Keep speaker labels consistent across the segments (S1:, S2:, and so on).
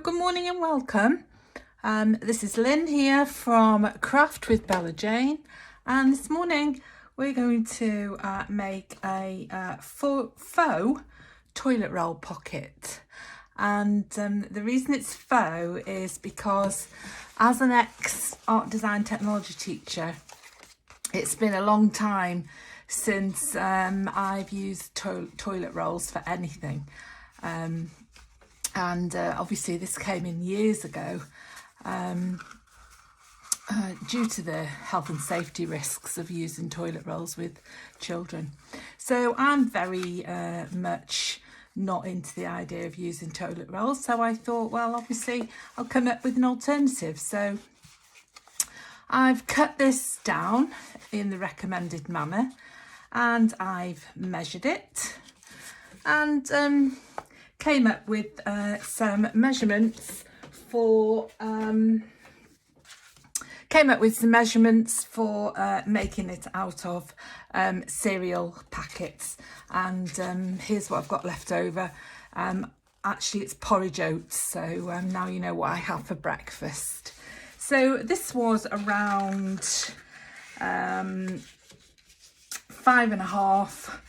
S1: Good morning and welcome. This is Lynn here from Craft with Bella Jane, and this morning we're going to make a faux toilet roll pocket. And the reason it's faux is because as an ex-art design technology teacher, it's been a long time since I've used toilet rolls for anything. And obviously this came in years ago due to the health and safety risks of using toilet rolls with children. So I'm very much not into the idea of using toilet rolls. So I thought, well, obviously I'll come up with an alternative. So I've cut this down in the recommended manner and I've measured it and came up with some measurements for making it out of cereal packets. And here's what I've got left over. Actually, it's porridge oats, so now you know what I have for breakfast. So this was around 5.5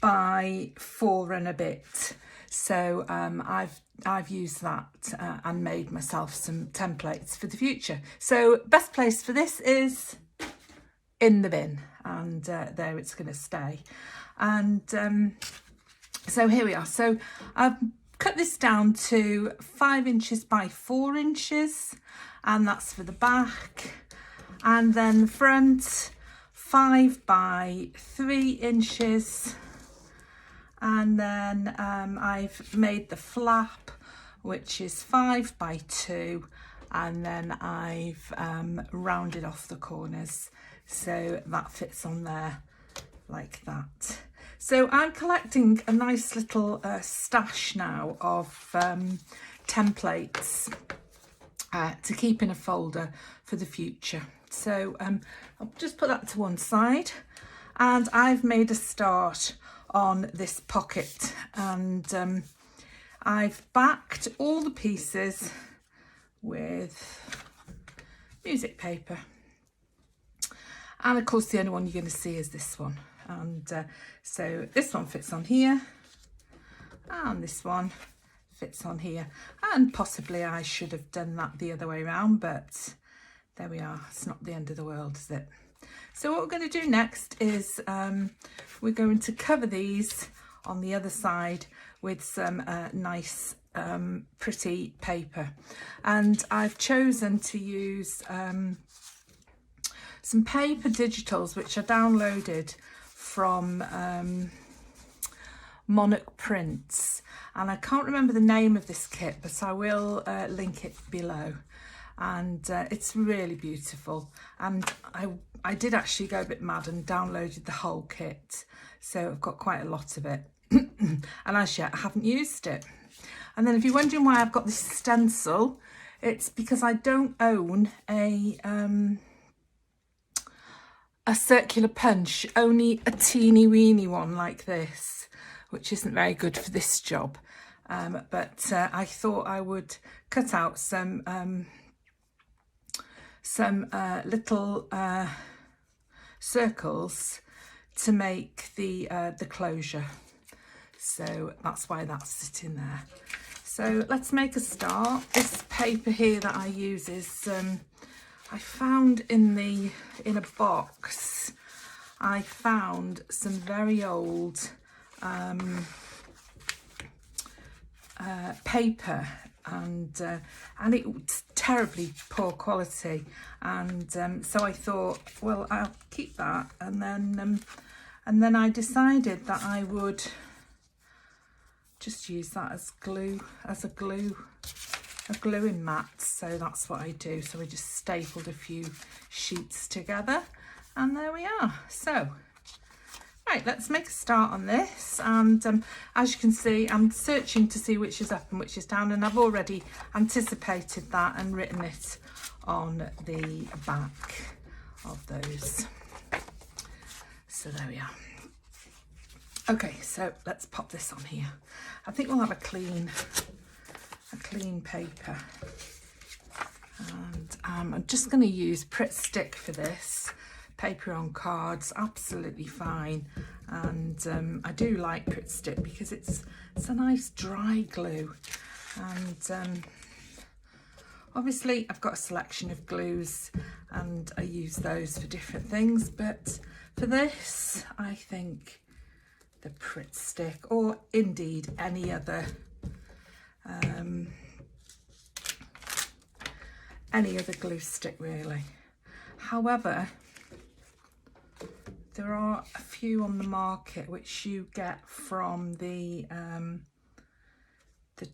S1: by 4 and a bit. So I've used that and made myself some templates for the future. So best place for this is in the bin, and there it's going to stay. And so here we are. So I've cut this down to 5 inches by 4 inches, and that's for the back. And then the front, 5 by 3 inches. And then I've made the flap, which is 5 by 2, and then I've rounded off the corners so that fits on there like that. So I'm collecting a nice little stash now of templates to keep in a folder for the future. So I'll just put that to one side, and I've made a start on this pocket, and I've backed all the pieces with music paper, and of course the only one you're going to see is this one. And so this one fits on here, and this one fits on here, and possibly I should have done that the other way around, but there we are. It's not the end of the world, is it? So what we're going to do next is we're going to cover these on the other side with some nice pretty paper, and I've chosen to use some paper digitals which are downloaded from Monarch Prints, and I can't remember the name of this kit, but I will link it below. And it's really beautiful, and I did actually go a bit mad and downloaded the whole kit, so I've got quite a lot of it and as yet I haven't used it. And then if you're wondering why I've got this stencil, it's because I don't own a circular punch, only a teeny weeny one like this, which isn't very good for this job, but I thought I would cut out some little circles to make the closure. So that's why that's sitting there. So let's make a start. This paper here that I use is I found in a box. I found some very old paper, and it's terribly poor quality, and so I thought, well, I'll keep that, and then I decided that I would just use that as glue, as a gluing mat. So that's what I do. So I just stapled a few sheets together, and there we are. So right, let's make a start on this. And as you can see, I'm searching to see which is up and which is down, and I've already anticipated that and written it on the back of those. So there we are. Okay, so let's pop this on here. I think we'll have a clean a clean paper. And I'm just going to use Pritt Stick for this. Paper on cards, absolutely fine. And I do like Pritt Stick because it's a nice dry glue. And obviously I've got a selection of glues and I use those for different things, but for this I think the Pritt Stick, or indeed any other glue stick really. However, there are a few on the market which you get from the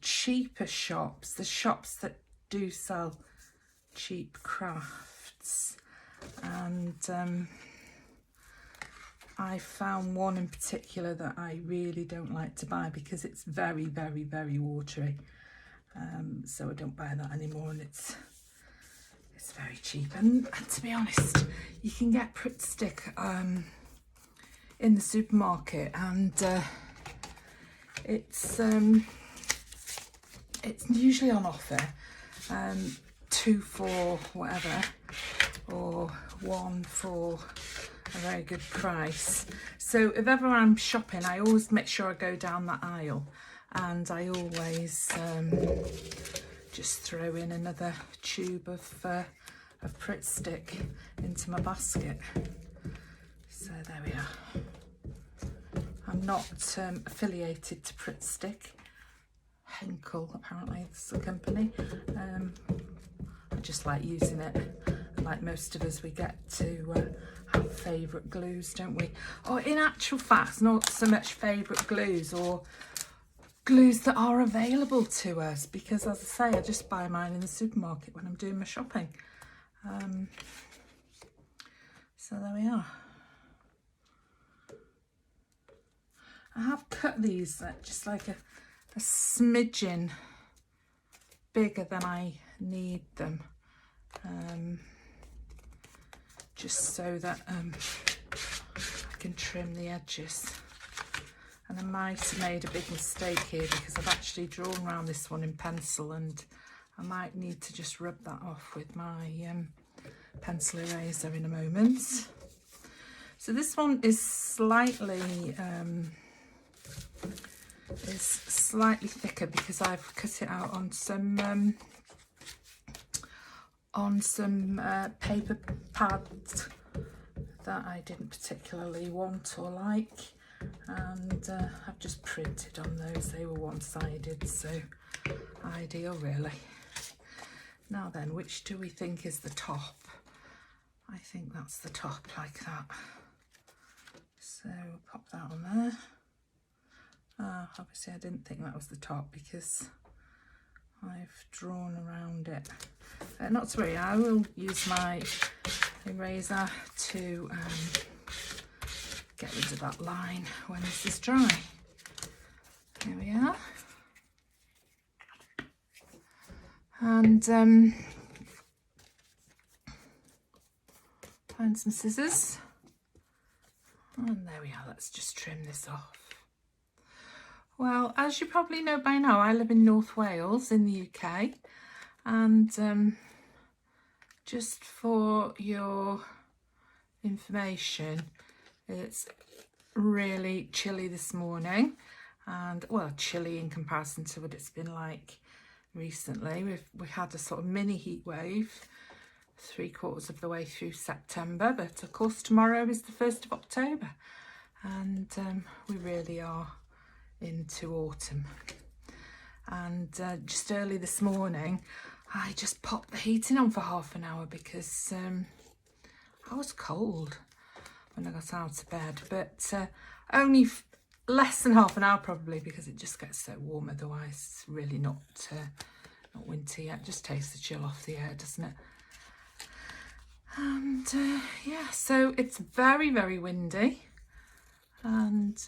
S1: cheaper shops, the shops that do sell cheap crafts, and I found one in particular that I really don't like to buy because it's very, very, very watery. So I don't buy that anymore, and it's very cheap. And to be honest, you can get Pritt Stick in the supermarket, and it's usually on offer, 2 for whatever, or 1 for a very good price. So if ever I'm shopping, I always make sure I go down that aisle, and I always just throw in another tube of Pritt Stick into my basket. So there we are. I'm not affiliated to Pritt Stick. Henkel, apparently, is the company. I just like using it. Like most of us, we get to have favourite glues, don't we? Or in actual fact, not so much favourite glues, or glues that are available to us, because as I say, I just buy mine in the supermarket when I'm doing my shopping. So there we are. I have cut these just like a smidgen bigger than I need them, just so that I can trim the edges. And I might have made a big mistake here because I've actually drawn around this one in pencil, and I might need to just rub that off with my pencil eraser in a moment. So this one is slightly thicker because I've cut it out on some paper pads that I didn't particularly want or like, and I've just printed on those. They were one-sided, so ideal really. Now then, which do we think is the top? I think that's the top, like that. So we'll pop that on there. Obviously I didn't think that was the top because I've drawn around it. Not to worry, I will use my eraser to get rid of that line when this is dry. Here we are. And find some scissors. And there we are, let's just trim this off. Well, as you probably know by now, I live in North Wales in the UK, and just for your information, it's really chilly this morning, and well, chilly in comparison to what it's been like recently. We had a sort of mini heat wave 3/4 of the way through September, but of course tomorrow is the 1st of October, and we really are into autumn. And just early this morning I just popped the heating on for half an hour because I was cold when I got out of bed, but only less than half an hour probably, because it just gets so warm. Otherwise it's really not winter yet. Just takes the chill off the air, doesn't it? And yeah, so it's very, very windy, and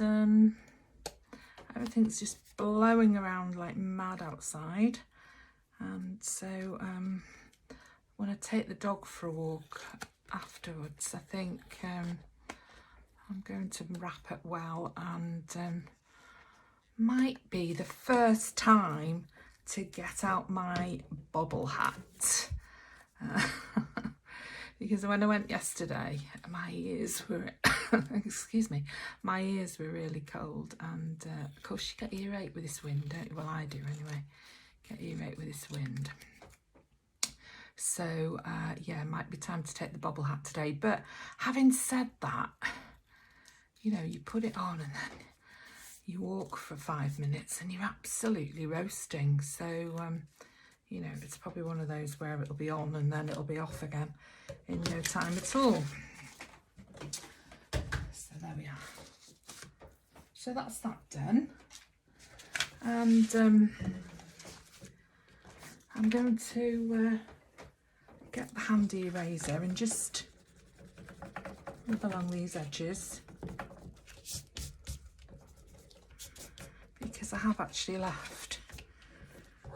S1: everything's just blowing around like mad outside. And so when I take the dog for a walk afterwards, I think I'm going to wrap it well, and might be the first time to get out my bobble hat. Because when I went yesterday, my ears were, excuse me, my ears were really cold. And of course you get earache with this wind, don't you? Well, I do anyway, get earache with this wind. So yeah, it might be time to take the bobble hat today. But having said that, you know, you put it on and then you walk for 5 minutes and you're absolutely roasting. So, you know, it's probably one of those where it'll be on and then it'll be off again in no time at all. So there we are. So that's that done. And I'm going to get the handy eraser and just rub along these edges, because I have actually left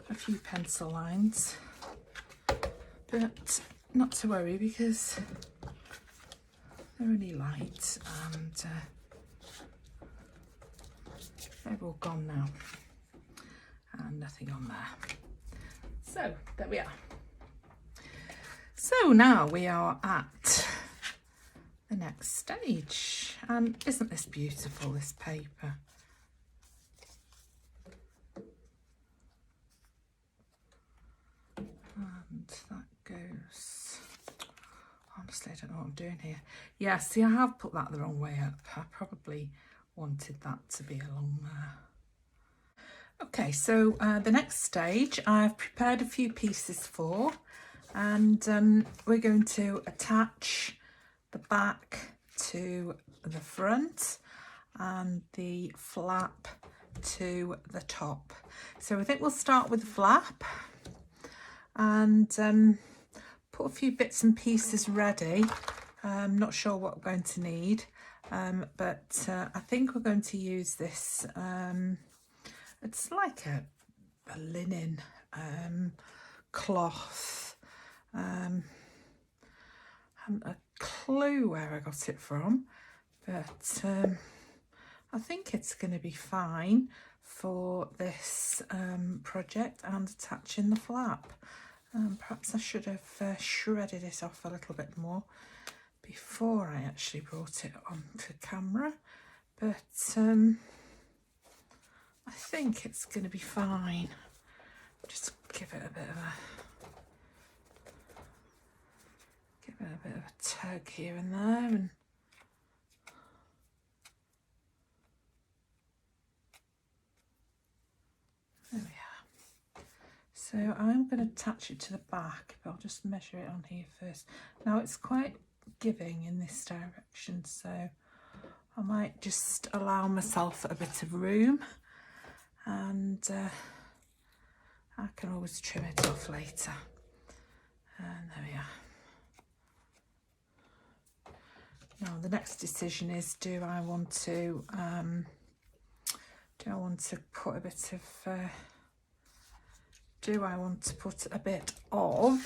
S1: a few pencil lines, but not to worry because they're only light and they're all gone now and nothing on there. So there we are. So now we are at the next stage, and isn't this beautiful, this paper? And that goes, honestly I don't know what I'm doing here. Yeah, see, I have put that the wrong way up. I probably wanted that to be along there. Okay, so the next stage I've prepared a few pieces for, and we're going to attach the back to the front and the flap to the top. So I think we'll start with the flap and put a few bits and pieces ready. I'm not sure what we're going to need, but I think we're going to use this, it's like a linen cloth. I haven't a clue where I got it from, but I think it's going to be fine for this project and attaching the flap. Perhaps I should have shredded it off a little bit more before I actually brought it onto camera, but I think it's going to be fine. Just give it a bit of a tug here and there, and there we are. So I'm going to attach it to the back, but I'll just measure it on here first. Now it's quite giving in this direction, so I might just allow myself a bit of room, and I can always trim it off later. And there we are. Now the next decision is, do I want to put a bit of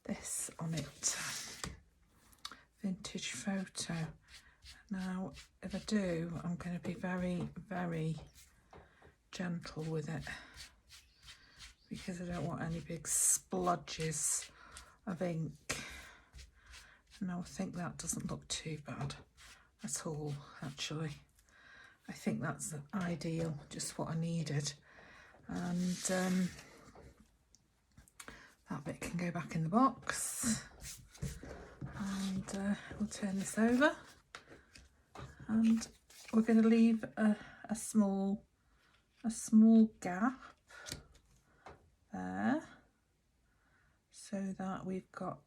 S1: this on it? Vintage photo. Now if I do, I'm going to be very, very gentle with it, because I don't want any big splodges of ink. No, I think that doesn't look too bad at all, actually. I think that's ideal, just what I needed. And that bit can go back in the box. And we'll turn this over. And we're going to leave a small gap there, so that we've got,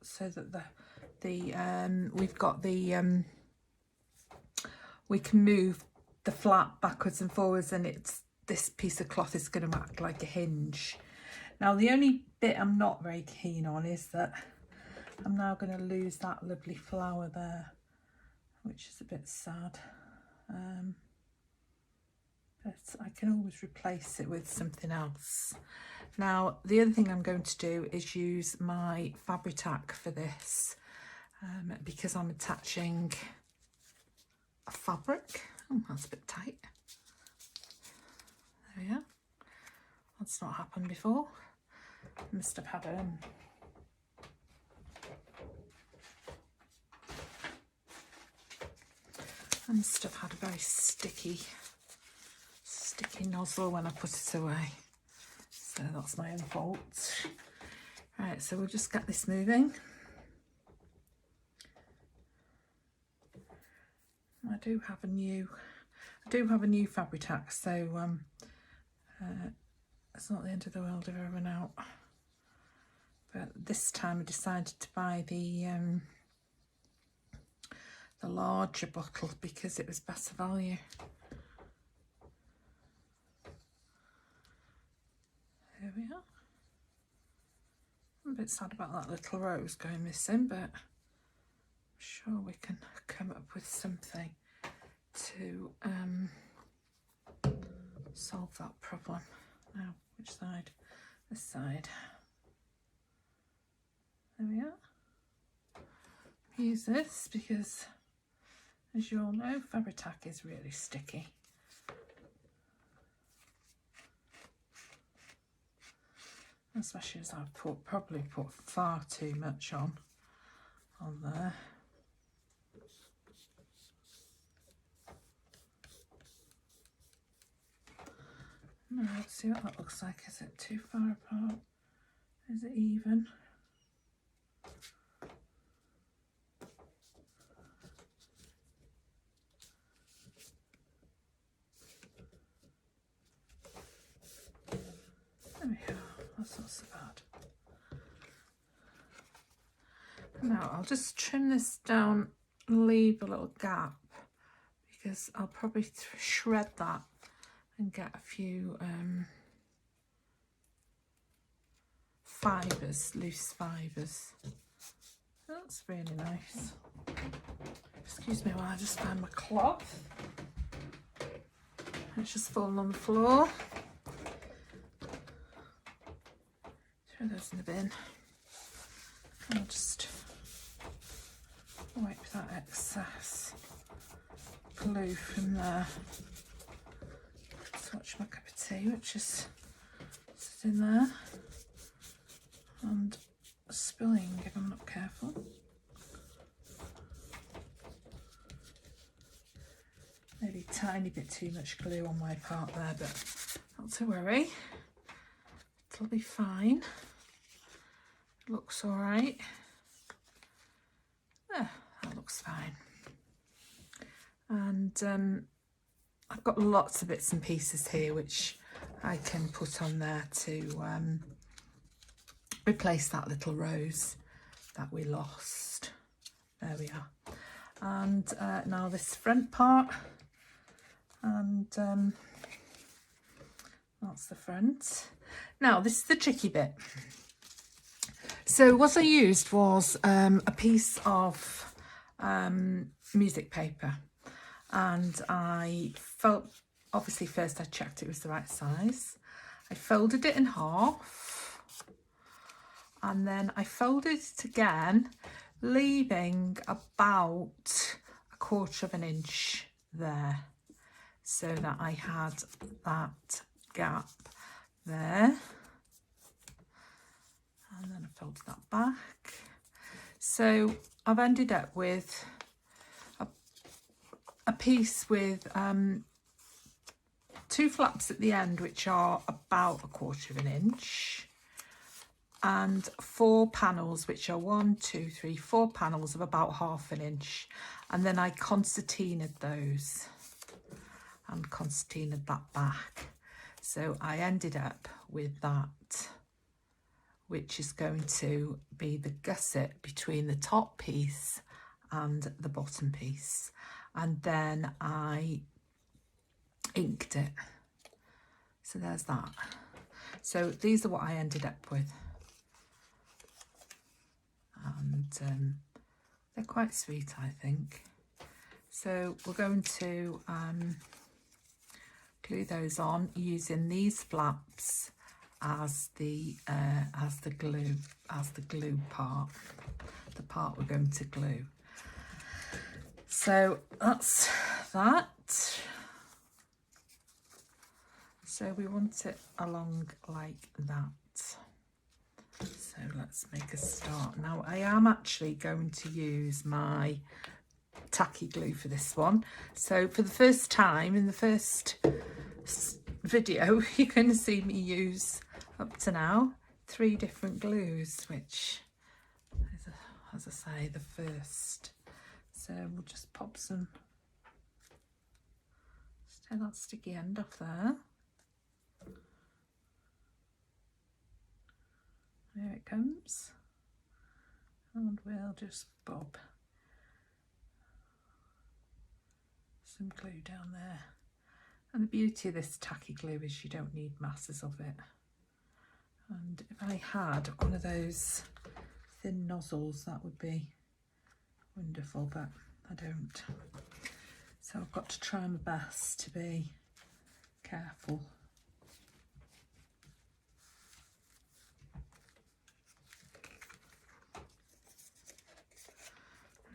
S1: we can move the flap backwards and forwards, and this piece of cloth is going to act like a hinge. Now the only bit I'm not very keen on is that I'm now going to lose that lovely flower there, which is a bit sad, but I can always replace it with something else. Now the other thing I'm going to do is use my Fabri-Tac for this, because I'm attaching a fabric. Oh, that's a bit tight. There we are. I'll That's not happened before. Must have had I must have had a very sticky nozzle when I put it away. So that's my own fault. Right, so we'll just get this moving. I do have a new Fabri-Tac, so it's not the end of the world if I run out. But this time I decided to buy the larger bottle because it was better value. There we are. I'm a bit sad about that little rose going missing, but I'm sure we can come up with something to solve that problem. Now, which side? This side. There we are. Use this because, as you all know, Fabri-Tac is really sticky. Especially as I've probably put far too much on there. Now, let's see what that looks like. Is it too far apart? Is it even? There we go. That's not so bad. Now I'll just trim this down, leave a little gap, because I'll probably shred that and get a few fibres, loose fibres. That's really nice. Excuse me while I just find my cloth. It's just fallen on the floor. Throw those in the bin. I'll just wipe that excess glue from there. Swatch my cup of tea, which is sitting there and spilling if I'm not careful. Maybe a tiny bit too much glue on my part there, but not to worry. It'll be fine. Looks all right. Yeah, that looks fine. And I've got lots of bits and pieces here which I can put on there to replace that little rose that we lost. There we are. And now this front part, and that's the front. Now this is the tricky bit. So what I used was a piece of music paper, and I felt, obviously first I checked it was the right size. I folded it in half, and then I folded it again, leaving about 1/4 of an inch there, so that I had that gap there. And then I folded that back. So I've ended up with a piece with 2 flaps at the end, which are about 1/4 of an inch, and 4 panels, which are 1, 2, 3, 4 panels of about 1/2 an inch. And then I concertinaed those and concertinaed that back. So I ended up with that, which is going to be the gusset between the top piece and the bottom piece. And then I inked it. So there's that. So these are what I ended up with. And they're quite sweet, I think. So we're going to glue those on using these flaps as the glue part, the part we're going to glue. So that's that. So we want it along like that. So let's make a start. Now I am actually going to use my tacky glue for this one. So for the first time in the first video, you're going to see me use up to now 3 different glues, which is, as I say, the first. So we'll just pop some, just take that sticky end off there. There it comes, and we'll just bob some glue down there. And the beauty of this tacky glue is you don't need masses of it. And if I had one of those thin nozzles, that would be wonderful, but I don't. So I've got to try my best to be careful.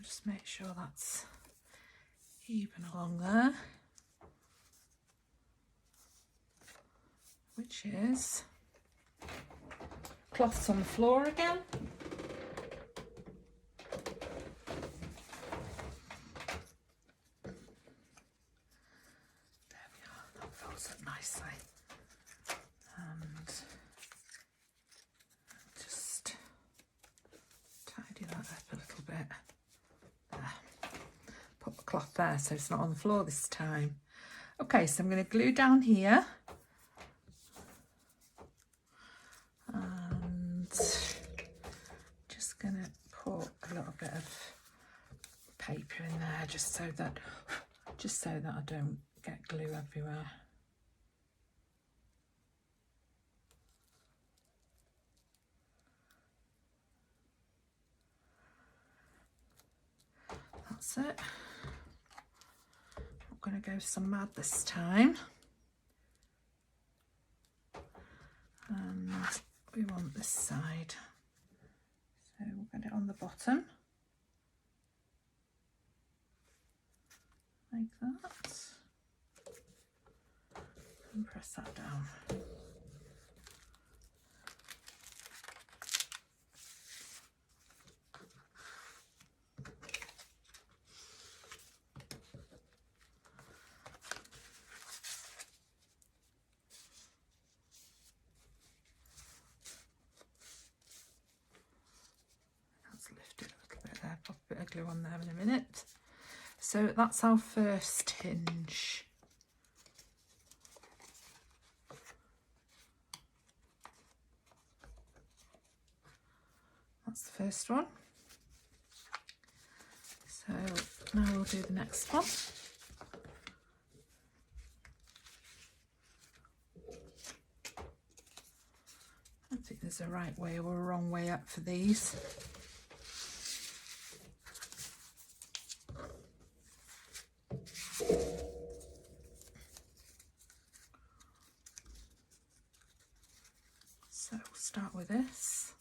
S1: Just make sure that's even along there, which is cloths on the floor again. There we are, that folds up nicely. And just tidy that up a little bit. Put the cloth there so it's not on the floor this time. Okay, so I'm going to glue down here and just going to put a little bit of paper in there just so that I don't get glue everywhere. That's it. I'm going to go some mad this time. And we want this side. So we'll get it on the bottom. Like that. And press that down. Lift it a little bit there, pop a bit of glue on there in a minute. So that's our first hinge. That's the first one. So now we'll do the next one. I don't think there's a right way or a wrong way up for these. So we'll start with this.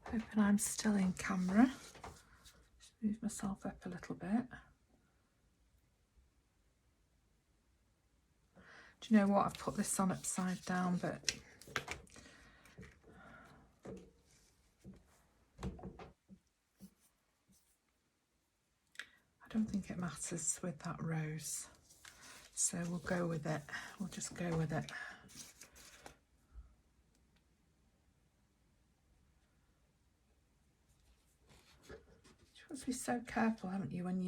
S1: Hoping I'm still in camera. Just move myself up a little bit. Do you know what? I've put this on upside down, but I don't think it matters with that rose. So we'll go with it. We'll just go with it. You have to be so careful, haven't you, when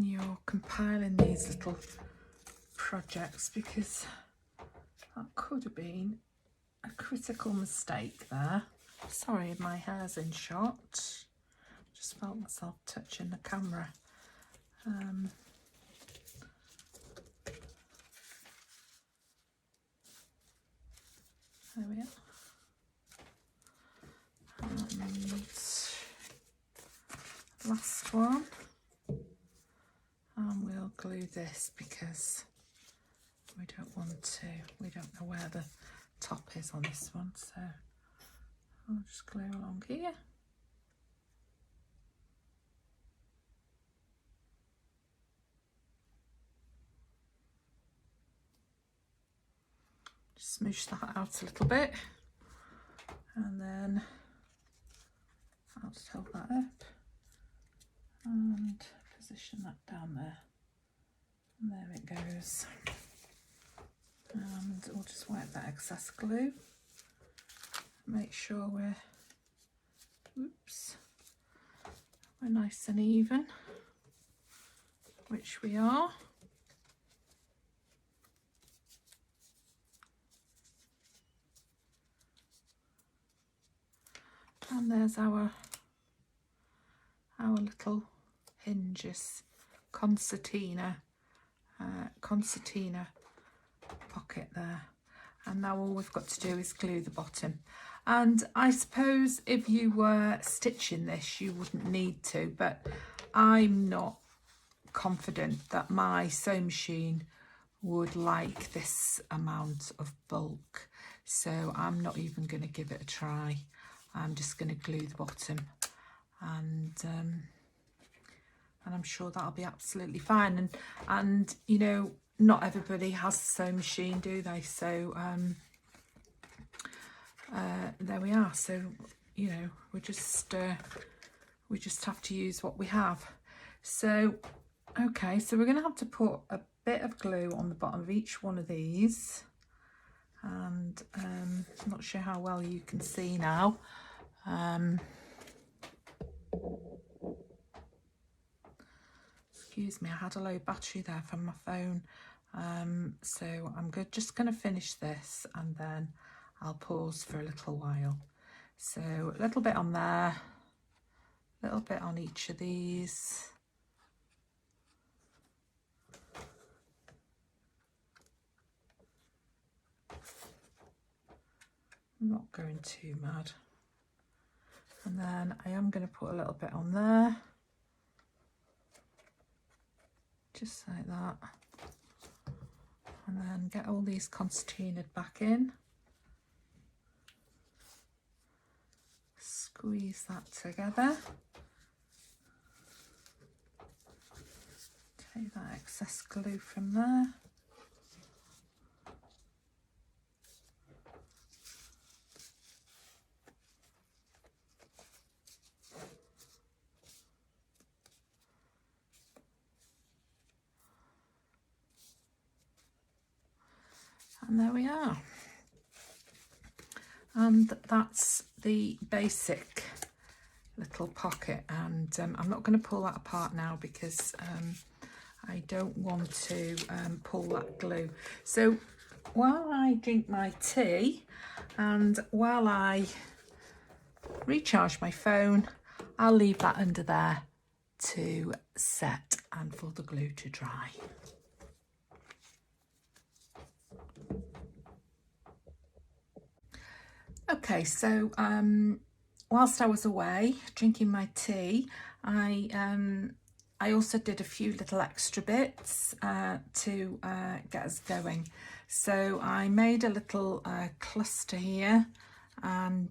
S1: you're compiling these little projects, because that could have been a critical mistake there. Sorry, my hair's in shot. Just felt myself touching the camera. There we are. And last one. And we'll glue this because we don't know where the top is on this one, so I'll just glue along here. smoosh that out a little bit, and then I'll just hold that up and position that down there, and there it goes. And we'll just wipe that excess glue, make sure we're nice and even, which we are. And there's our little hinges, concertina pocket there. And now all we've got to do is glue the bottom. And I suppose if you were stitching this, you wouldn't need to, but I'm not confident that my sewing machine would like this amount of bulk, so I'm not even going to give it a try. I'm just going to glue the bottom, and I'm sure that'll be absolutely fine. And you know, not everybody has a sewing machine, do they? So there we are. So you know, we just have to use what we have. So okay, so we're going to have to put a bit of glue on the bottom of each one of these, and I'm not sure how well you can see now. Excuse me, I had a low battery there from my phone, so I'm just going to finish this and then I'll pause for a little while. So a little bit on there, a little bit on each of these. I'm not going too mad. And then I am going to put a little bit on there, just like that, and then get all these concertinaed back in, squeeze that together, take that excess glue from there, and there we are. And that's the basic little pocket, and I'm not going to pull that apart now because I don't want to pull that glue. So while I drink my tea and while I recharge my phone, I'll leave that under there to set and for the glue to dry. Okay, so whilst I was away drinking my tea, I also did a few little extra bits to get us going. So I made a little cluster here and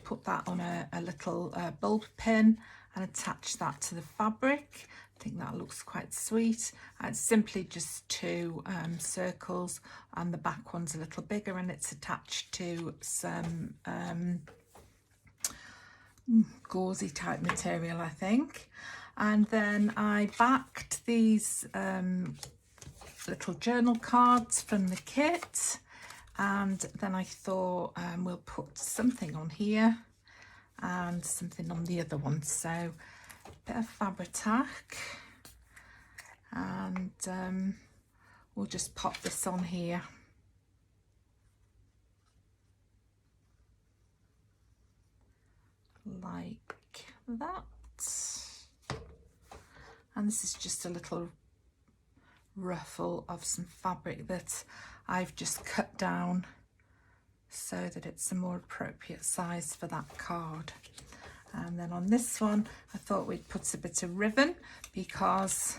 S1: put that on a little bulb pin and attach that to the fabric. I think that looks quite sweet. It's simply just two circles, and the back one's a little bigger, and it's attached to some gauzy type material, I think. And then I backed these little journal cards from the kit, and then I thought we'll put something on here and something on the other one. So a bit of Fabri-Tac, and we'll just pop this on here. Like that. And this is just a little ruffle of some fabric that I've just cut down so that it's a more appropriate size for that card. And then on this one I thought we'd put a bit of ribbon, because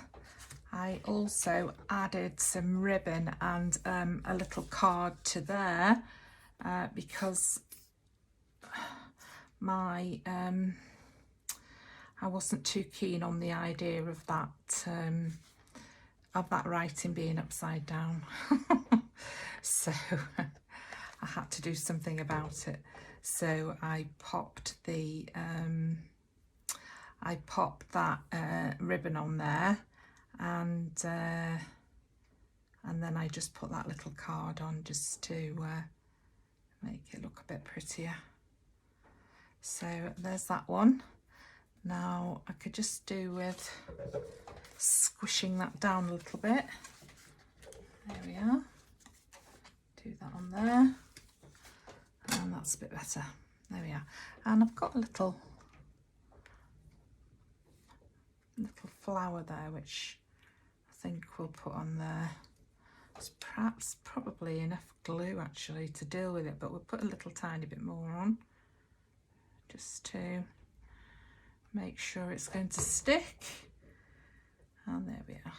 S1: I also added some ribbon and a little card to there because my I wasn't too keen on the idea of that of that writing being upside down. So I had to do something about it. So I popped the that ribbon on there, and then I just put that little card on just to make it look a bit prettier. So there's that one. Now I could just do with squishing that down a little bit. There we are. Do that on there, and that's a bit better. There we are. And I've got a little flower there, which I think we'll put on there. It's perhaps probably enough glue actually to deal with it, but we'll put a little tiny bit more on just to make sure it's going to stick. And there we are.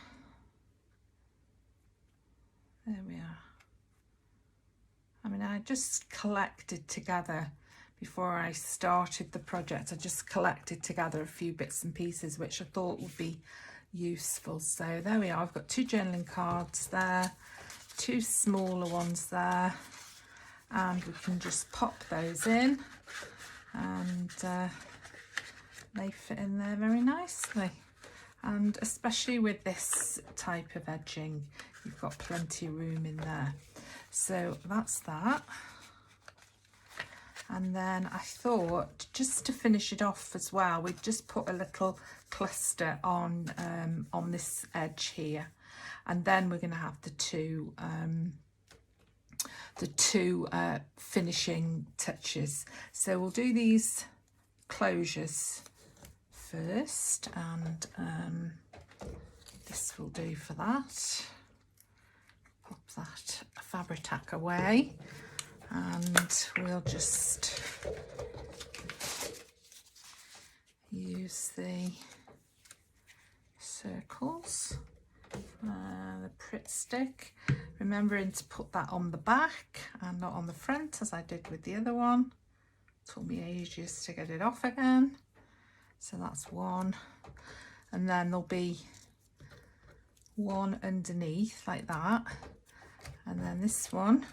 S1: There we are. I mean, I just collected together before I started the project. I just collected together a few bits and pieces which I thought would be useful. So there we are. I've got 2 journaling cards there, 2 smaller ones there, and we can just pop those in, and they fit in there very nicely. And especially with this type of edging, you've got plenty of room in there. So that's that. And then I thought, just to finish it off as well, we'd just put a little cluster on this edge here, and then we're going to have the two finishing touches. So we'll do these closures first, and this will do for that. Pop that fabric tack away, and we'll just use the circles, the Pritt stick, remembering to put that on the back and not on the front as I did with the other one. Took me ages to get it off again. So that's one, and then there'll be one underneath like that, and then this one.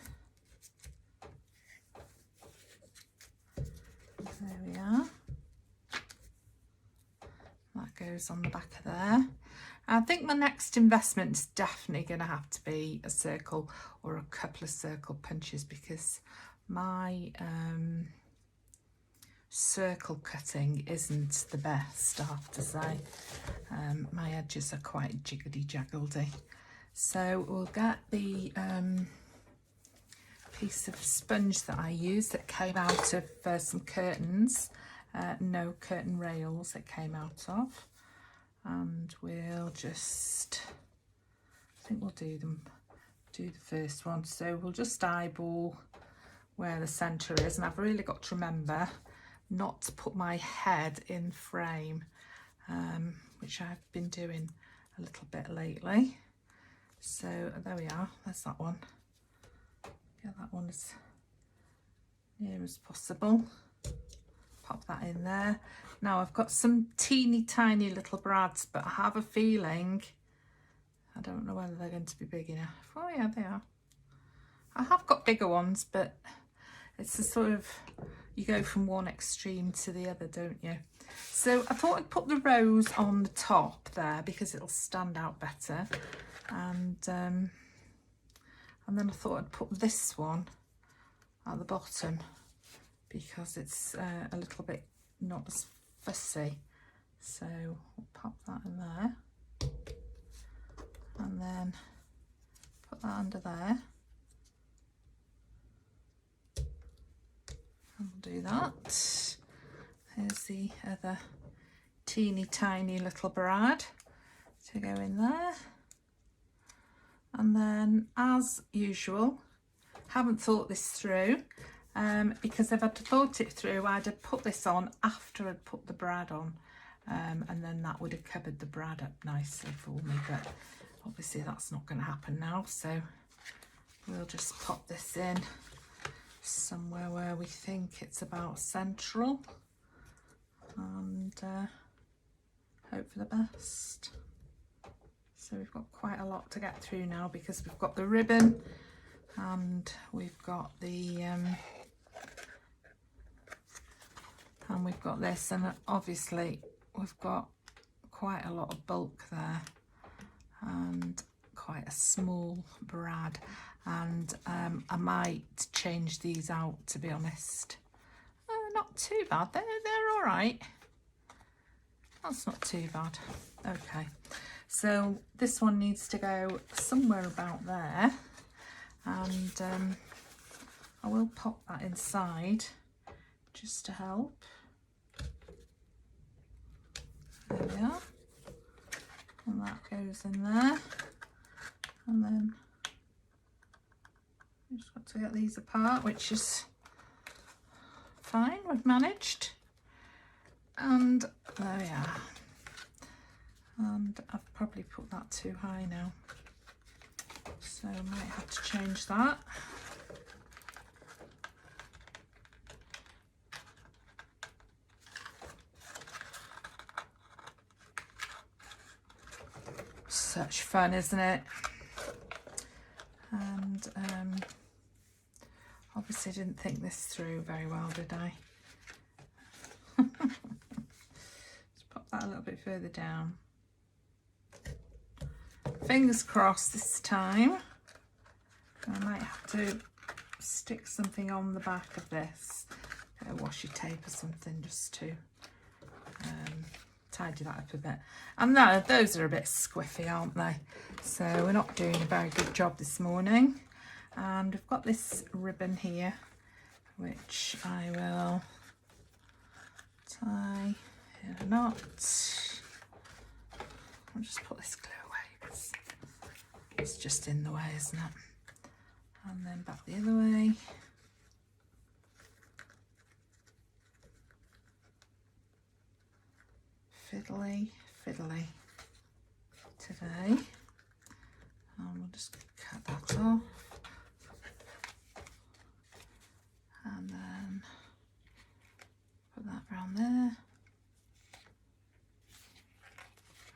S1: There we are. That goes on the back of there. I think my next investment is definitely going to have to be a circle or a couple of circle punches, because my circle cutting isn't the best, I have to say. My edges are quite jiggly-jaggledy. So we'll get the piece of sponge that I used that came out of some curtains, no curtain rails it came out of, and we'll just, I think we'll do the first one. So we'll just eyeball where the centre is, and I've really got to remember not to put my head in frame, which I've been doing a little bit lately. So there we are, there's that one. Get that one as near as possible. Pop that in there. Now I've got some teeny tiny little brads, but I have a feeling, I don't know whether they're going to be big enough. Oh yeah, they are. I have got bigger ones, but it's a sort of, you go from one extreme to the other, don't you? So I thought I'd put the rose on the top there because it'll stand out better, and then I thought I'd put this one at the bottom because it's a little bit not as fussy. So we'll pop that in there, and then put that under there. And we'll do that. Here's the other teeny tiny little brad to go in there. And then, as usual, haven't thought this through, because if I'd thought it through, I'd have put this on after I'd put the brad on, and then that would have covered the brad up nicely for me, but obviously that's not going to happen now, so we'll just pop this in somewhere where we think it's about central, and hope for the best. So So we've got quite a lot to get through now because we've got the ribbon and we've got the and we've got this, and obviously we've got quite a lot of bulk there and quite a small brad, and I might change these out, to be honest. Not too bad, they're all right. That's not too bad. Okay, so this one needs to go somewhere about there, and I will pop that inside just to help. There we are, and that goes in there, and then we've just got to get these apart, which is fine, we've managed. And there we are, and I've probably put that too high now, so I might have to change that. Such fun, isn't it? And obviously didn't think this through very well, did I? A little bit further down. Fingers crossed this time. I might have to stick something on the back of this, washi tape or something, just to tidy that up a bit. And those are a bit squiffy, aren't they? So we're not doing a very good job this morning. And we've got this ribbon here, which I will tie in a knot. I'll just put this glue away because it's just in the way, isn't it? And then back the other way. Fiddly, fiddly today. And we'll just cut that off. And then put that round there.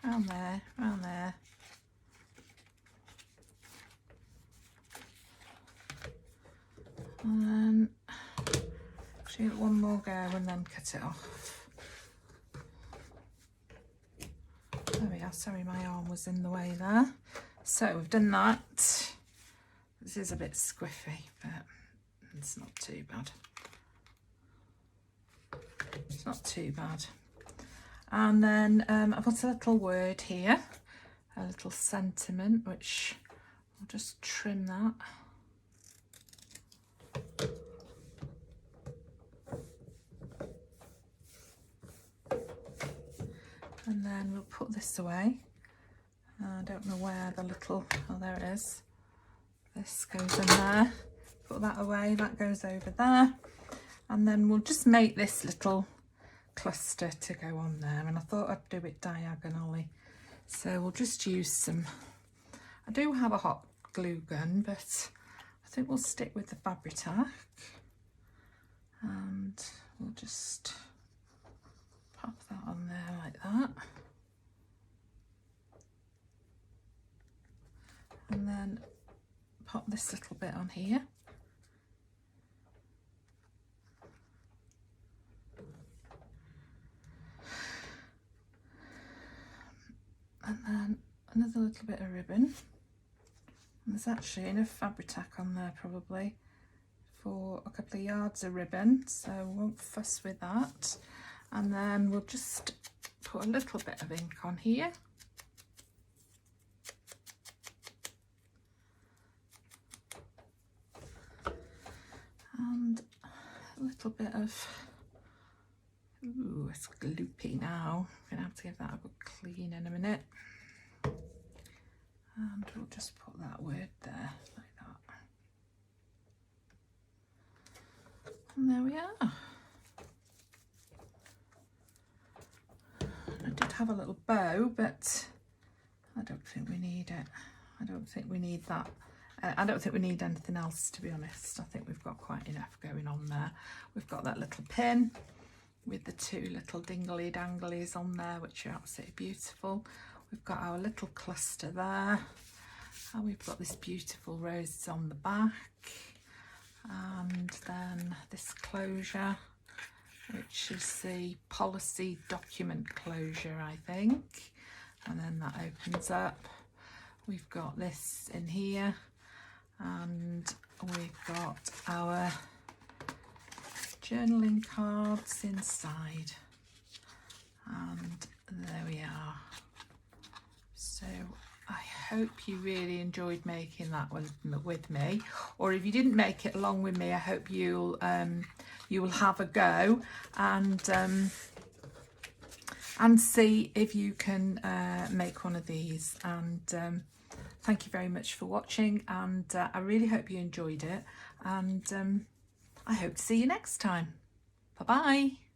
S1: Round there, round there. And then give it one more go and then cut it off. There we are, sorry my arm was in the way there. So we've done that. This is a bit squiffy, but it's not too bad. It's not too bad. And then I've got a little word here, a little sentiment, which I'll just trim that. And then we'll put this away. I don't know where the little, oh there it is. This goes in there, put that away, that goes over there. And then we'll just make this little cluster to go on there, and I thought I'd do it diagonally, so we'll just use some, I do have a hot glue gun, but I think we'll stick with the Fabri-Tac, and we'll just pop that on there like that, and then pop this little bit on here. And then another little bit of ribbon. And there's actually enough Fabri-Tac on there probably for a couple of yards of ribbon, so we won't fuss with that. And then we'll just put a little bit of ink on here. And a little bit of, ooh, it's gloopy now. I'm gonna have to give that a good clean in a minute. And we'll just put that word there, like that. And there we are. I did have a little bow, but I don't think we need it. I don't think we need that. I don't think we need anything else, to be honest. I think we've got quite enough going on there. We've got that little pin with the two little dingly danglies on there, which are absolutely beautiful. we've got our little cluster there, and we've got this beautiful rose on the back, and then this closure, which is the policy document closure, I think, and then that opens up. We've got this in here, and we've got our journaling cards inside, and there we are. So I hope you really enjoyed making that one with me, or if you didn't make it along with me, I hope you'll have a go and see if you can make one of these. And thank you very much for watching, and I really hope you enjoyed it, and I hope to see you next time. Bye bye.